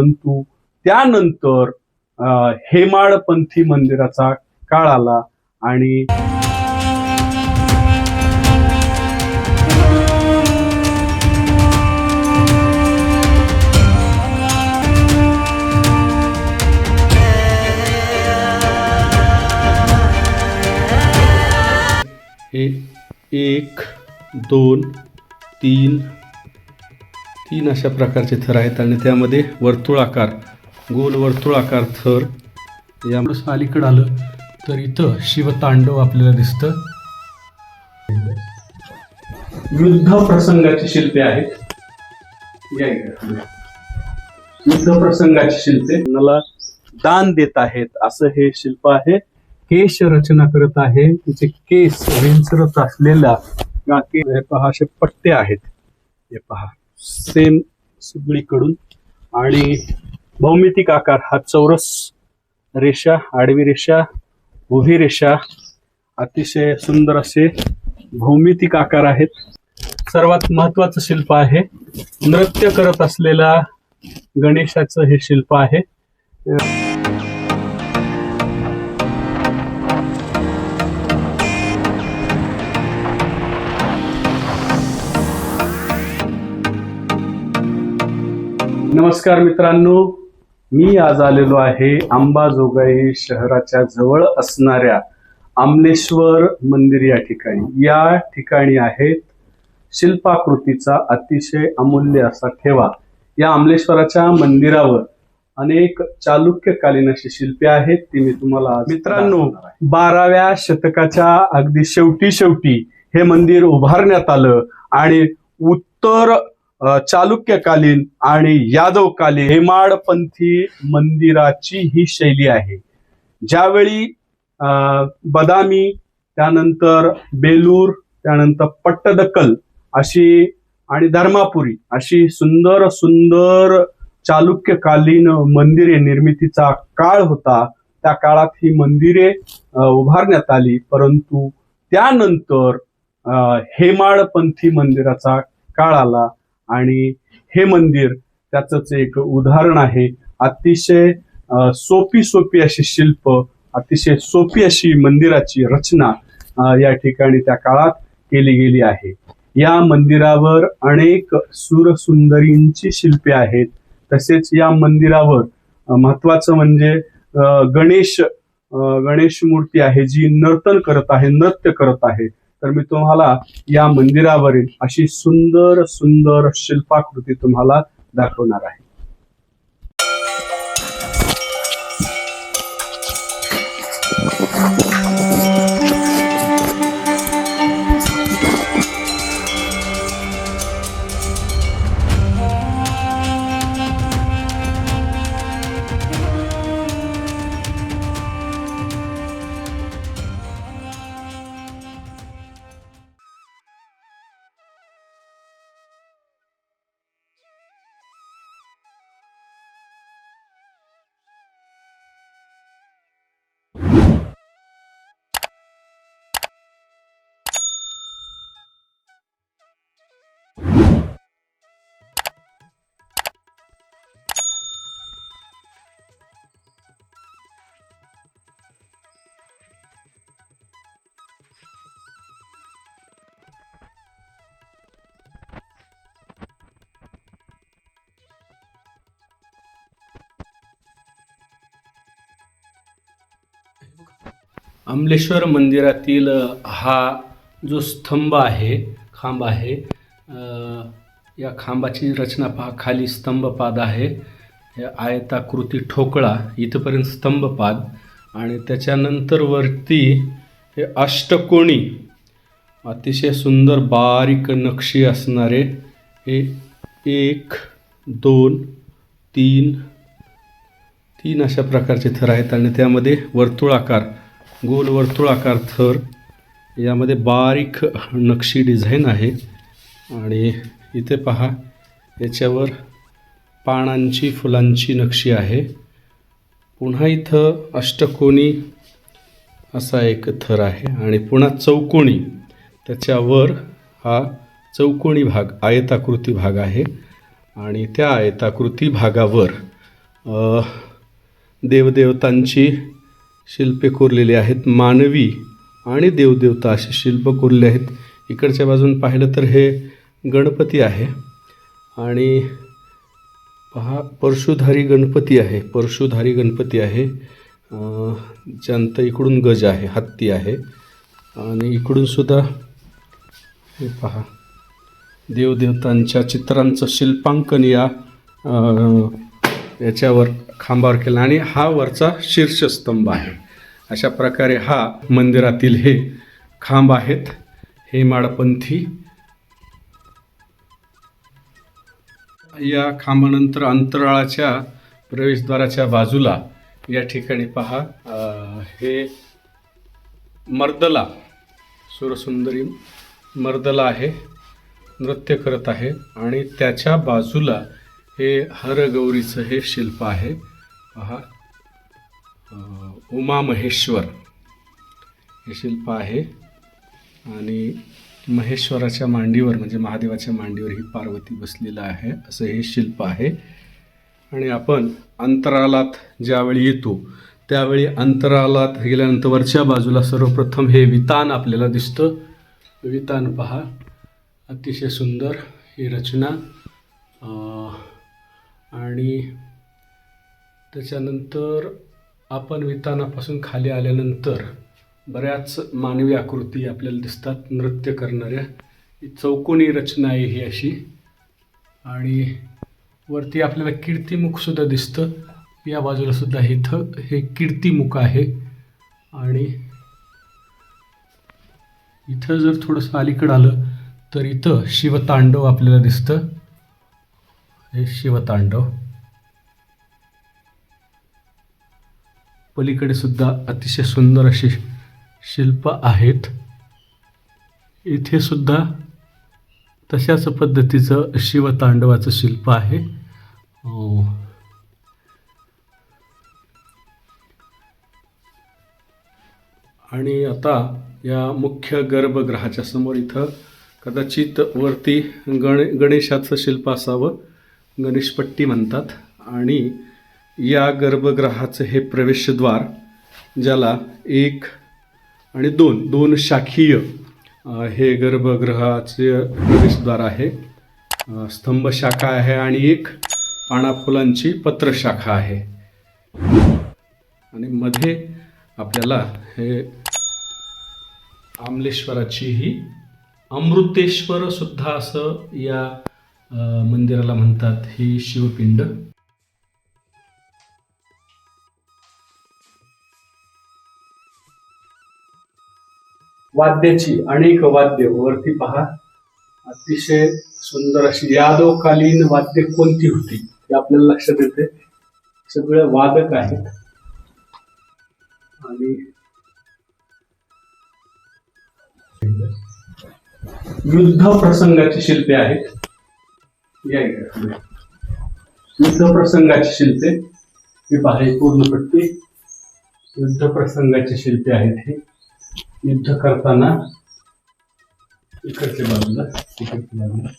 परंतु त्यानंतर हेमाडपंथी मंदिराचा काळ आला आणि हे 1 2 3 अशा प्रकारचे थर आहेत आणि त्यामध्ये वर्तुळाकार गोल वर्तुळाकार थर. या अलीकडे आलं तर इथं शिवतांडव आपल्याला दिसतं. युद्ध प्रसंगाची शिल्पे आहेत. युद्ध प्रसंगाची शिल्पे मला दान देत आहेत असं हे शिल्प आहे. केश रचना करत आहे. तिचे केस विंचरत असलेल्या हे पहा असे पट्टे आहेत. हे पहा सेम सगळीकडून आणि भौमितिक आकार हा चौरस रेषा, आडवी रेषा, उभी रेषा, अतिशय सुंदर असे भौमितिक आकार आहेत. सर्वात महत्वाचं शिल्प आहे नृत्य करत असलेला गणेशाचं हे शिल्प आहे. नमस्कार मित्रांनो, मी आज आलेलो आहे अंबाजोगाई शहराच्या जवळ असणाऱ्या आमलेश्वर मंदिर या ठिकाणी. या ठिकाणी आहेत शिल्पाकृतीचा अतिशय अमूल्य असा ठेवा. या आमलेश्वराच्या मंदिरावर अनेक चालुक्यकालीन अशी शिल्पे आहेत. ती मी तुम्हाला मित्रांनो 12व्या शतकाच्या अगदी शेवटी हे मंदिर उभारण्यात आलं आणि उत्तर चालुक्यकालीन आणि यादवकालीन हेमाडपंथी मंदिराची ही शैली आहे. ज्यावेळी बदामी, त्यानंतर बेलूर, त्यानंतर पट्टदकल अशी आणि धर्मापुरी अशी सुंदर सुंदर चालुक्यकालीन मंदिरे निर्मितीचा काळ होता. त्या काळात ही मंदिरे उभारण्यात आली. परंतु त्यानंतर हेमाडपंथी मंदिराचा काळ आला आणि हे मंदिर त्याचंच एक उदाहरण आहे. अतिशय सोपी अशी शिल्प, अतिशय सोपी अशी मंदिराची रचना या ठिकाणी त्या काळात केली गेली आहे. या मंदिरावर अनेक सुरसुंदरींची शिल्पे आहेत. तसेच या मंदिरावर महत्वाचं म्हणजे गणेश मूर्ती आहे जी नृत्य करत आहे. तर मी तुम्हाला या मंदिरावरील अशी सुंदर सुंदर शिल्पाकृती तुम्हाला दाखवणार आहे. आमलेश्वर मंदिरातील हा जो खांब आहे, या खांबाची रचना पहा. खाली स्तंभपाद आहे, आयताकृती ठोकळा इथपर्यंत स्तंभपाद आणि त्याच्यानंतर वरती हे अष्टकोणी अतिशय सुंदर बारीक नक्षी असणारे हे 1 2 3 अशा प्रकारचे थर आहेत आणि त्यामध्ये गोल वर्तुळाकार थर. यामध्ये बारीक नक्षी डिझाईन आहे आणि इथे पहा याच्यावर पानांची फुलांची नक्षी आहे. पुन्हा इथं अष्टकोनी असा एक थर आहे आणि पुन्हा चौकोनी, त्याच्यावर हा चौकोनी भाग आयताकृती भाग आहे आणि त्या आयताकृती भागावर देवदेवतांची शिल्पे कोरलेली आहेत. मानवी आणि देवदेवता अशी शिल्प कोरलेली आहेत. इकडच्या बाजून पाहिलं तर हे गणपती आहे आणि पहा परशुधारी गणपती आहे. परशुधारी गणपती आहे. ज्यांत इकडून गज आहे, हत्ती आहे आणि इकडून सुद्धा हे पहा देवदेवतांच्या चित्रांचं शिल्पांकन याच्यावर खांबावर केलं आणि हा वरचा शीर्षस्तंभ आहे. अशा प्रकारे हा मंदिरातील हे खांब आहेत. हेमाडपंथी. या खांबानंतर अंतराळाच्या प्रवेशद्वाराच्या बाजूला या ठिकाणी पहा हे मर्दला, सुरसुंदरी मर्दला आहे, नृत्य करत आहे आणि त्याच्या बाजूला हे हरगौरीचं हे शिल्प आहे. पहा उमा महेश्वर हे शिल्प आहे आणि महेश्वराच्या मांडीवर म्हणजे महादेवाच्या मांडीवर ही पार्वती बसलेला आहे असं हे शिल्प आहे. आणि आपण अंतराळात ज्यावेळी येतो त्यावेळी अंतराळात गेल्यानंतर वरच्या बाजूला सर्वप्रथम हे वितान आपल्याला दिसतं. वितान पहा, अतिशय सुंदर ही रचना. आणि त्याच्यानंतर आपण वितानापासून खाली आल्यानंतर बऱ्याच मानवी आकृती आपल्याला दिसतात नृत्य करणाऱ्या. ही चौकोनी रचना आहे ही अशी. आणि वरती आपल्याला कीर्तिमुखसुद्धा दिसतं. या बाजूला सुद्धा इथं हे कीर्तिमुख आहे. आणि इथं जर थोडंसं अलीकडं आलं तर इथं शिवतांडव आपल्याला दिसतं. हे शिवतांडव. पलीकडे सुद्धा अतिशय सुंदर अशी शिल्प आहेत. इथे सुद्धा तशाच पद्धतीचं शिवतांडवाचं शिल्प आहे. आणि आता या मुख्य गर्भगृहाच्या समोर इथं कदाचित वरती गणेशाचं शिल्प असावं, गणेशपट्टी म्हणतात. आणि या गर्भगृहाचं हे प्रवेशद्वार ज्याला 1 आणि 2 शाखीय हे गर्भगृहाचे प्रवेशद्वार आहे. स्तंभ शाखा आहे आणि एक पानाफुलांची पत्रशाखा आहे. आणि मध्ये आपल्याला हे आमलेश्वराची ही अमृतेश्वर सुद्धा असं या मंदिराला म्हणतात ही शिवपिंड. वाद्याची अनेक वाद्य वरती पहा. अतिशय सुंदर अशी यादवकालीन वाद्य कोणती होती ते आपल्याला लक्षात येते. सगळे वादक आहेत. आणि युद्ध प्रसंगाची शिल्पे आहेत. या युद्ध प्रसंगाची शिल्पे ही पहा. पूर्णपट्टी युद्ध प्रसंगाची शिल्पे आहेत. हे युद्ध करताना इकडच्या बाजूला तिकडच्या बाजूला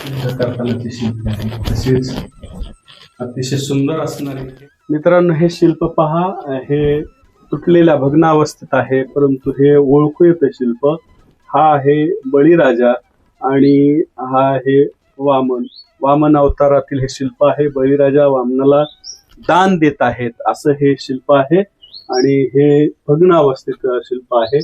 युद्ध करतानाची शिल्पे आहेत. तसेच अतिशय सुंदर असणारे. मित्रांनो, हे शिल्प पहा. हे तुटलेल्या भग्नावस्थेत आहे परंतु हे ओळखू येतं शिल्प. हा आहे बळीराजा आणि हा आहे वामन अवतारातील हे शिल्प आहे. बळीराजा वामनाला दान देत आहेत असं हे शिल्प आहे. आणि हे भग्न अवस्थेत शिल्प आहे.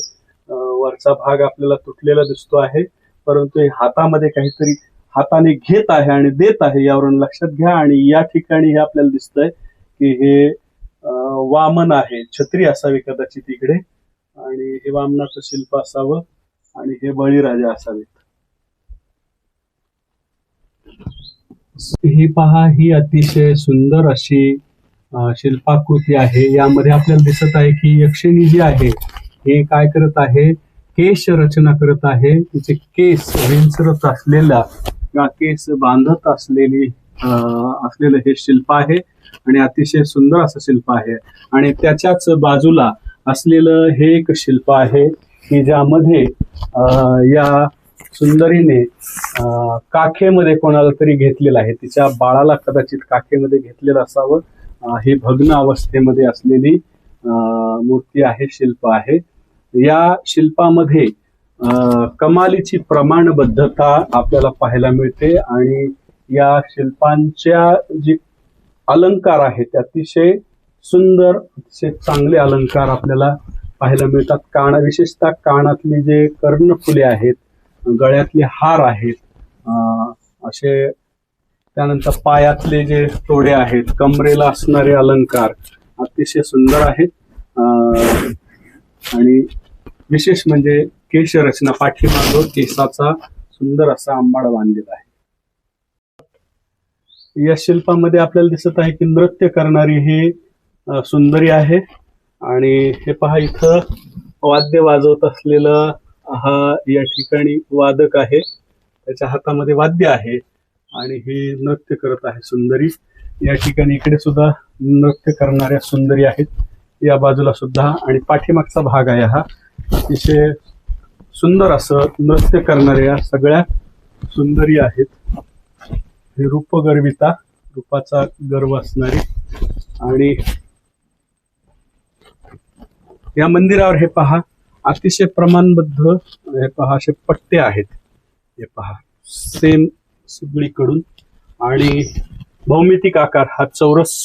वरचा भाग आपल्याला तुटलेला दिसतो आहे परंतु हे हातामध्ये काहीतरी हाताने घेत आहे आणि देत आहे यावरून लक्षात घ्या. आणि या ठिकाणी हे आपल्याला दिसतंय की हे वामन आहे. छत्री असावी कदाचित इकडे आणि हे वामनाचं शिल्प असावं आणि हे बळीराजा असावेत. ही पहा, ही अतिशय सुंदर अशी शिल्पाकृती आहे. यामध्ये आपल्याला दिसत आहे की यक्षिणी जी आहे हे काय करत आहे, केश रचना करत आहे. तिचे केस विंचरत असलेला किंवा केस बांधत असलेलं हे शिल्प आहे आणि अतिशय सुंदर असं शिल्प आहे. आणि त्याच्याच बाजूला असलेलं हे एक शिल्प आहे. की ज्यामध्ये या सुंदरीने काखेमध्ये कोणाला तरी घेतलेलं आहे, तिच्या बाळाला कदाचित काखेमध्ये घेतलेलं असावं. ही भग्न अवस्थेमध्ये असलेली मूर्ती आहे, शिल्प आहे. या शिल्पामध्ये कमालीची प्रमाणबद्धता आपल्याला पाहायला मिळते आणि या शिल्पांच्या जी अलंकार आहेत ते अतिशय सुंदर, अतिशय चांगले अलंकार आपल्याला पाहायला मिळतात. विशेषतः कानातली जे कर्णफुले आहेत, गळ्यातले हार आहेत, असे त्यानंतर पायातले जे तोडे आहेत, कमरेला असणारे अलंकार अतिशय सुंदर आहेत. आणि विशेष म्हणजे केशरचना, पाठीमागं केसाचा सुंदर असा आंबाडा बांधलेला आहे. या शिल्पामध्ये आपल्याला दिसत आहे की नृत्य करणारी ही सुंदरी आहे. आणि हे पहा, इथं वाद्य वाजवत असलेला हा या ठिकाणी वादक आहे, त्याच्या हातामध्ये वाद्य आहे आणि ही नृत्य करत आहे सुंदरी. या ठिकाणी इकडे सुद्धा नृत्य करणाऱ्या सुंदरी आहेत, या बाजूला सुद्धा. आणि पाठीमागचा भाग आहे हा, अतिशय सुंदर असं नृत्य करणाऱ्या सगळ्या सुंदरी आहेत. हे रूपगर्विता, रूपाचा गर्व असणारी. आणि या मंदिरावर हे पहा अतिशय प्रमाणबद्ध, हे पहा असे पट्टे आहेत, हे पहा सेम सगळीकडून. आणि भौमितिक आकार, हा चौरस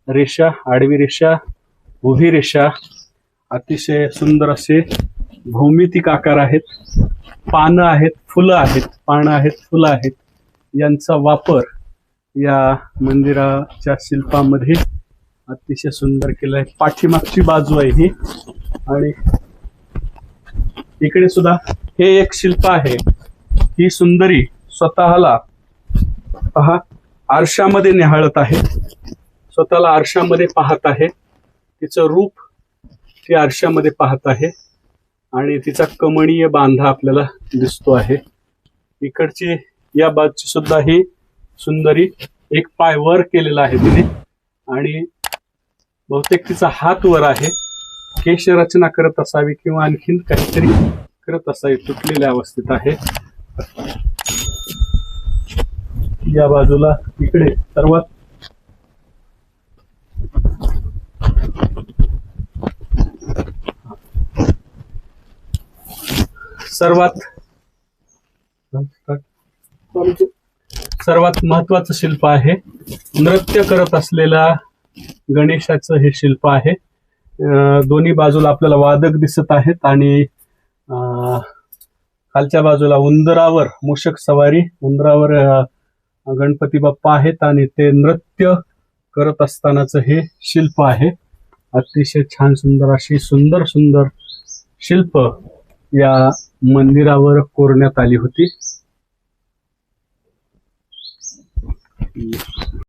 रेषा, आडवी रेषा, उभी रेषा, अतिशय सुंदर असे भौमितिक आकार आहेत. पानं आहेत, फुलं आहेत, पानं आहेत, फुलं आहेत, यांचा वापर या मंदिराच्या शिल्पामध्ये अतिशय सुंदर केलं आहे. पाठीमागची बाजू आहे ही. आणि इकडे सुद्धा हे एक शिल्प आहे. ही सुंदरी स्वतःला पहा आरशामध्ये निहाळत आहे, स्वतःला आरशामध्ये पाहत आहे. तिचं रूप ती आरशामध्ये पाहत आहे आणि तिचा कमनीय बांधा आपल्याला दिसतो आहे. इकडची या बाजूची सुद्धा ही सुंदरी एक पाय वर केलेला आहे तिने आणि बहुतेक तिचा हात वर आहे. केशरचना करत असावी किंवा आणखीन काहीतरी करत असावी, तुटलेल्या अवस्थेत आहे. या बाजूला इकडे सर्वात महत्वाचं शिल्प आहे. नृत्य करत असलेला गणेशाचं हे शिल्प आहे. दोन्ही बाजूला आपल्याला वादक दिसत आहेत आणि खालच्या बाजूला उंदरावर मूषक सवारी, उंदरावर गणपती बाप्पा आहेत आणि ते नृत्य करत असतानाचं हे शिल्प आहे. अतिशय छान सुंदर अशी सुंदर सुंदर शिल्प या मंदिरावर कोरण्यात आली होती.